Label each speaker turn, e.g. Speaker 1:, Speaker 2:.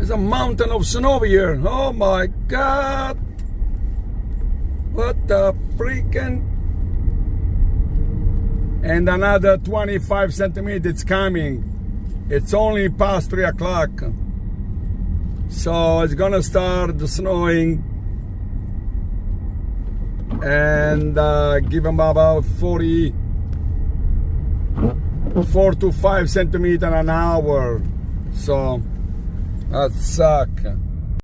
Speaker 1: There's a mountain of snow here. Oh my God. What the freaking. And another 25 centimeters coming. It's only past 3 o'clock. So it's gonna start snowing. And give them about 4 to 5 centimeters an hour. So that sucks.